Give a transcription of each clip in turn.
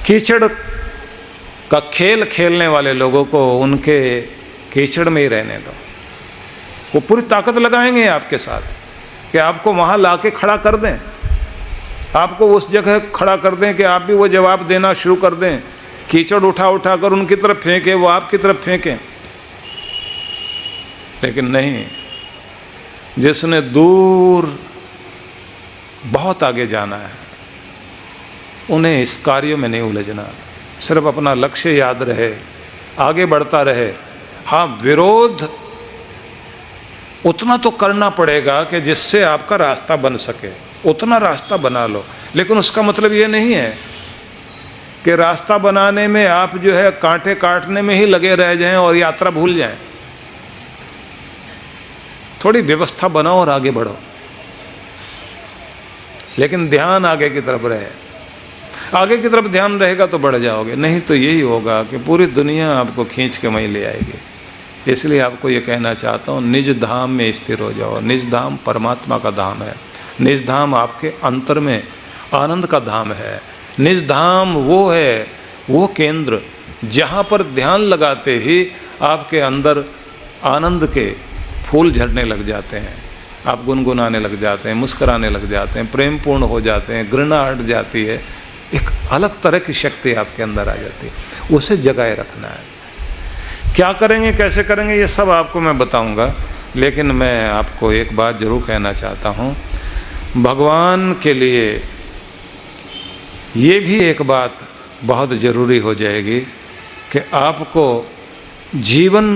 कीचड़ का खेल खेलने वाले लोगों को उनके कीचड़ में ही रहने दो। वो पूरी ताकत लगाएंगे आपके साथ कि आपको वहाँ लाके खड़ा कर दें, आपको उस जगह खड़ा कर दें कि आप भी वो जवाब देना शुरू कर दें। कीचड़ उठा उठा कर उनकी तरफ फेंके, वो आपकी तरफ फेंकें। लेकिन नहीं, जिसने दूर बहुत आगे जाना है उन्हें इस कार्यों में नहीं उलझना, सिर्फ अपना लक्ष्य याद रहे, आगे बढ़ता रहे। हाँ, विरोध उतना तो करना पड़ेगा कि जिससे आपका रास्ता बन सके, उतना रास्ता बना लो। लेकिन उसका मतलब ये नहीं है कि रास्ता बनाने में आप जो है कांटे काटने में ही लगे रह जाएं और यात्रा भूल जाएं। थोड़ी व्यवस्था बनाओ और आगे बढ़ो, लेकिन ध्यान आगे की तरफ रहे। आगे की तरफ ध्यान रहेगा तो बढ़ जाओगे, नहीं तो यही होगा कि पूरी दुनिया आपको खींच के वहीं ले आएगी। इसलिए आपको ये कहना चाहता हूँ, निज धाम में स्थिर हो जाओ। निज धाम परमात्मा का धाम है। निज धाम आपके अंतर में आनंद का धाम है। निज धाम वो है, वो केंद्र जहाँ पर ध्यान लगाते ही आपके अंदर आनंद के फूल झड़ने लग जाते हैं। आप गुनगुनाने लग जाते हैं, मुस्कुराने लग जाते हैं, प्रेम पूर्ण हो जाते हैं, घृणा हट जाती है, एक अलग तरह की शक्ति आपके अंदर आ जाती है। उसे जगाए रखना है। क्या करेंगे, कैसे करेंगे, ये सब आपको मैं बताऊंगा। लेकिन मैं आपको एक बात जरूर कहना चाहता हूँ, भगवान के लिए ये भी एक बात बहुत ज़रूरी हो जाएगी कि आपको जीवन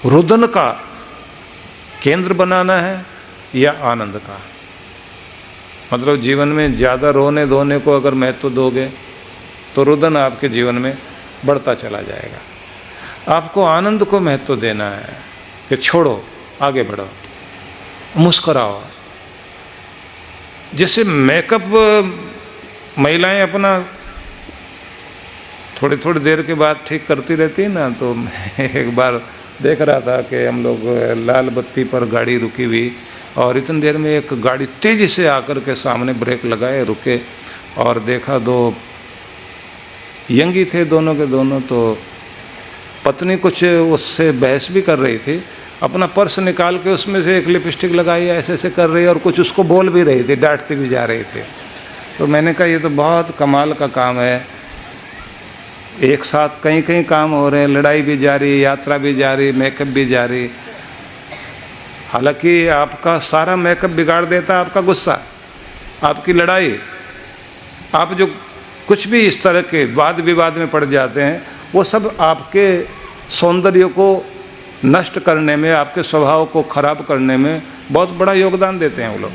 रुदन का केंद्र बनाना है या आनंद का। मतलब जीवन में ज़्यादा रोने धोने को अगर महत्व दोगे तो रुदन आपके जीवन में बढ़ता चला जाएगा। आपको आनंद को महत्व देना है कि छोड़ो, आगे बढ़ो, मुस्कुराओ। जैसे मेकअप महिलाएं अपना थोड़ी थोड़ी देर के बाद ठीक करती रहती है ना, तो मैं एक बार देख रहा था कि हम लोग लाल बत्ती पर गाड़ी रुकी हुई और इतनी देर में एक गाड़ी तेज़ी से आकर के सामने ब्रेक लगाए, रुके और देखा दो यंगी थे दोनों के दोनों। तो पत्नी कुछ उससे बहस भी कर रही थी, अपना पर्स निकाल के उसमें से एक लिपस्टिक लगाई, ऐसे ऐसे कर रही और कुछ उसको बोल भी रही थी, डांटती भी जा रही थी। तो मैंने कहा ये तो बहुत कमाल का काम है, एक साथ कई कई काम हो रहे हैं, लड़ाई भी जारी, यात्रा भी जारी, मेकअप भी जारी। हालांकि आपका सारा मेकअप बिगाड़ देता आपका गुस्सा, आपकी लड़ाई। आप जो कुछ भी इस तरह के वाद विवाद में पड़ जाते हैं, वो सब आपके सौंदर्य को नष्ट करने में, आपके स्वभाव को खराब करने में बहुत बड़ा योगदान देते हैं वो लोग।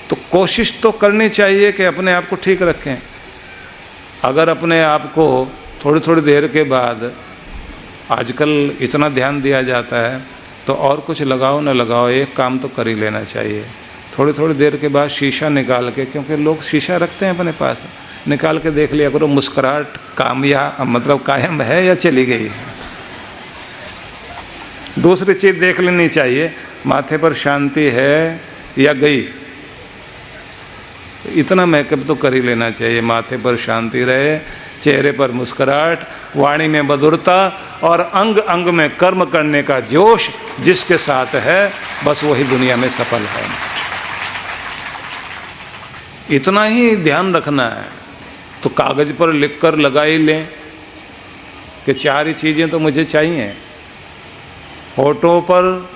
तो कोशिश तो करनी चाहिए कि अपने आप को ठीक रखें। अगर अपने आप को थोड़ी थोड़ी देर के बाद, आजकल इतना ध्यान दिया जाता है, तो और कुछ लगाओ न लगाओ, एक काम तो कर ही लेना चाहिए। थोड़ी थोड़ी देर के बाद शीशा निकाल के, क्योंकि लोग शीशा रखते हैं अपने पास, निकाल के देख लिया करो मुस्कुराहट मतलब कायम है या चली गई है। दूसरी चीज़ देख लेनी चाहिए, माथे पर शांति है या गई। इतना मेकअप तो कर ही लेना चाहिए, माथे पर शांति रहे, चेहरे पर मुस्कुराहट, वाणी में मधुरता और अंग अंग में कर्म करने का जोश जिसके साथ है, बस वही दुनिया में सफल है। इतना ही ध्यान रखना है। तो कागज पर लिखकर लगा ही लें कि चार ही चीज़ें तो मुझे चाहिए। होठों पर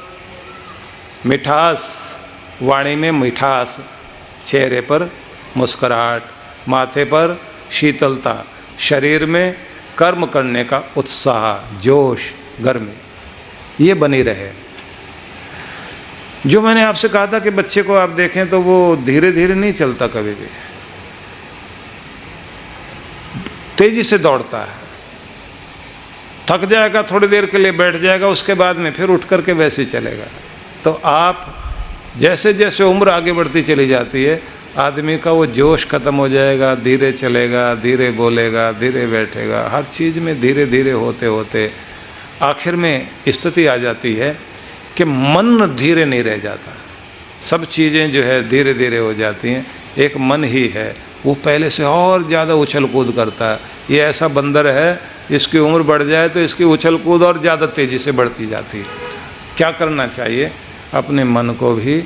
मिठास, वाणी में मिठास, चेहरे पर मुस्कुराहट, माथे पर शीतलता, शरीर में कर्म करने का उत्साह, जोश, गर्मी, ये बनी रहे। जो मैंने आपसे कहा था कि बच्चे को आप देखें तो वो धीरे धीरे नहीं चलता, कभी भी तेजी से दौड़ता है। थक जाएगा, थोड़ी देर के लिए बैठ जाएगा, उसके बाद में फिर उठ करके वैसे ही चलेगा। तो आप जैसे जैसे उम्र आगे बढ़ती चली जाती है, आदमी का वो जोश खत्म हो जाएगा, धीरे चलेगा, धीरे बोलेगा, धीरे बैठेगा, हर चीज़ में धीरे धीरे होते होते आखिर में स्थिति आ जाती है कि मन धीरे नहीं रह जाता। सब चीज़ें जो है धीरे धीरे हो जाती हैं, एक मन ही है वो पहले से और ज़्यादा उछल कूद करता है। ये ऐसा बंदर है, इसकी उम्र बढ़ जाए तो इसकी उछल कूद और ज़्यादा तेज़ी से बढ़ती जाती है। क्या करना चाहिए? अपने मन को भी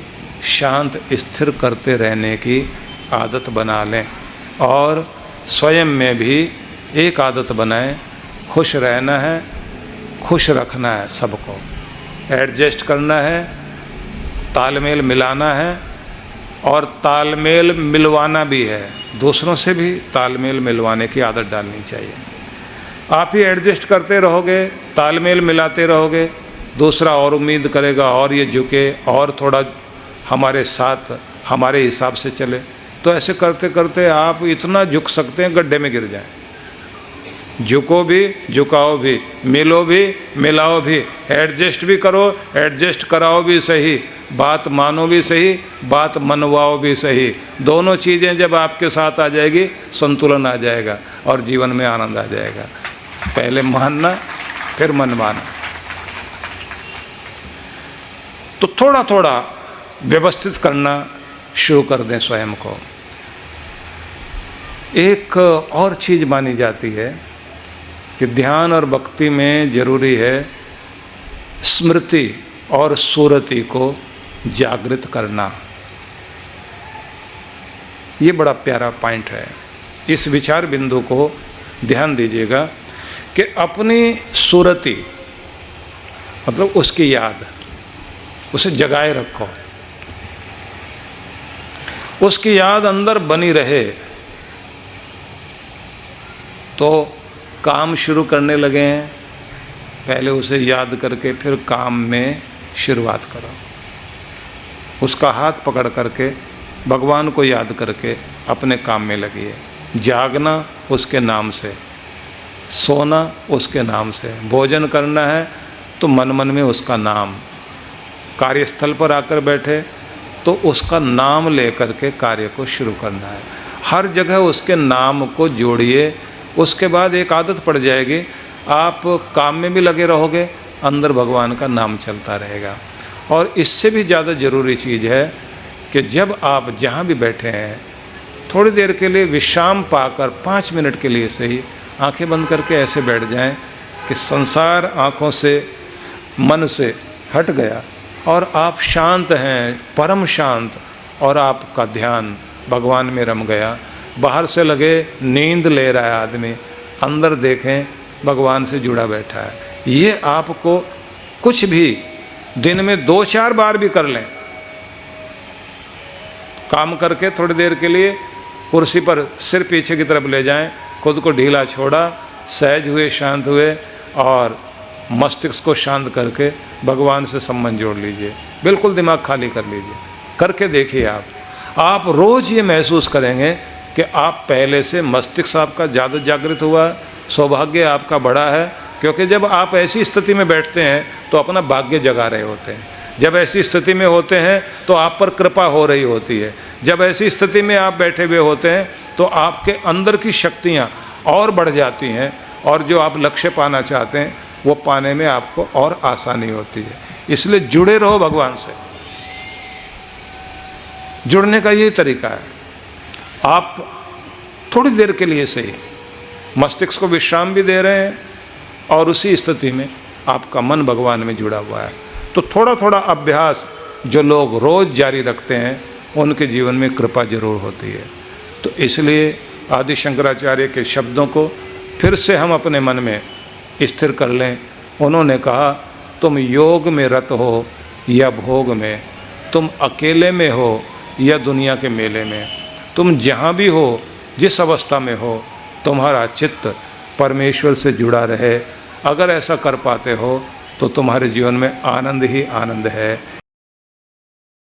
शांत स्थिर करते रहने की आदत बना लें और स्वयं में भी एक आदत बनाएं, खुश रहना है, खुश रखना है, सबको एडजस्ट करना है, तालमेल मिलाना है और तालमेल मिलवाना भी है। दूसरों से भी तालमेल मिलवाने की आदत डालनी चाहिए। आप ही एडजस्ट करते रहोगे, तालमेल मिलाते रहोगे, दूसरा और उम्मीद करेगा और ये झुके और थोड़ा हमारे साथ हमारे हिसाब से चले, तो ऐसे करते करते आप इतना झुक सकते हैं गड्ढे में गिर जाएं। झुको भी, झुकाओ भी, मिलो भी, मिलाओ भी, एडजस्ट भी करो, एडजस्ट कराओ भी सही, बात मानो भी सही, बात मनवाओ भी सही। दोनों चीज़ें जब आपके साथ आ जाएगी, संतुलन आ जाएगा और जीवन में आनंद आ जाएगा। पहले मानना, फिर मनवाना। तो थोड़ा थोड़ा व्यवस्थित करना शुरू कर दें स्वयं को। एक और चीज़ मानी जाती है कि ध्यान और भक्ति में जरूरी है स्मृति और सुरति को जागृत करना। ये बड़ा प्यारा पॉइंट है। इस विचार बिंदु को ध्यान दीजिएगा कि अपनी सुरति मतलब उसकी याद, उसे जगाए रखो, उसकी याद अंदर बनी रहे। तो काम शुरू करने लगे हैं, पहले उसे याद करके फिर काम में शुरुआत करो। उसका हाथ पकड़ करके भगवान को याद करके अपने काम में लगिए। जागना उसके नाम से, सोना उसके नाम से, भोजन करना है तो मन मन में उसका नाम, कार्यस्थल पर आकर बैठे तो उसका नाम लेकर के कार्य को शुरू करना है। हर जगह उसके नाम को जोड़िए। उसके बाद एक आदत पड़ जाएगी, आप काम में भी लगे रहोगे, अंदर भगवान का नाम चलता रहेगा। और इससे भी ज़्यादा ज़रूरी चीज़ है कि जब आप जहाँ भी बैठे हैं थोड़ी देर के लिए विश्राम पाकर 5 मिनट के लिए सही आंखें बंद करके ऐसे बैठ जाएं कि संसार आँखों से मन से हट गया और आप शांत हैं, परम शांत, और आपका ध्यान भगवान में रम गया। बाहर से लगे नींद ले रहा है आदमी, अंदर देखें भगवान से जुड़ा बैठा है। ये आपको कुछ भी दिन में 2-4 बार भी कर लें। काम करके थोड़ी देर के लिए कुर्सी पर सिर पीछे की तरफ ले जाएं, खुद को ढीला छोड़ा, सहज हुए, शांत हुए और मस्तिष्क को शांत करके भगवान से संबंध जोड़ लीजिए। बिल्कुल दिमाग खाली कर लीजिए। करके देखिए आप रोज़ ये महसूस करेंगे कि आप पहले से मस्तिष्क आपका ज़्यादा जागृत हुआ है, सौभाग्य आपका बड़ा है। क्योंकि जब आप ऐसी स्थिति में बैठते हैं तो अपना भाग्य जगा रहे होते हैं। जब ऐसी स्थिति में होते हैं तो आप पर कृपा हो रही होती है। जब ऐसी स्थिति में आप बैठे हुए होते हैं तो आपके अंदर की शक्तियाँ और बढ़ जाती हैं और जो आप लक्ष्य पाना चाहते हैं वो पाने में आपको और आसानी होती है। इसलिए जुड़े रहो भगवान से। जुड़ने का यही तरीका है। आप थोड़ी देर के लिए सही मस्तिष्क को विश्राम भी दे रहे हैं और उसी स्थिति में आपका मन भगवान में जुड़ा हुआ है। तो थोड़ा थोड़ा अभ्यास जो लोग रोज़ जारी रखते हैं उनके जीवन में कृपा जरूर होती है। तो इसलिए आदि शंकराचार्य के शब्दों को फिर से हम अपने मन में स्थिर कर लें। उन्होंने कहा, तुम योग में रत हो या भोग में, तुम अकेले में हो या दुनिया के मेले में, तुम जहाँ भी हो, जिस अवस्था में हो, तुम्हारा चित्त परमेश्वर से जुड़ा रहे। अगर ऐसा कर पाते हो तो तुम्हारे जीवन में आनंद ही आनंद है।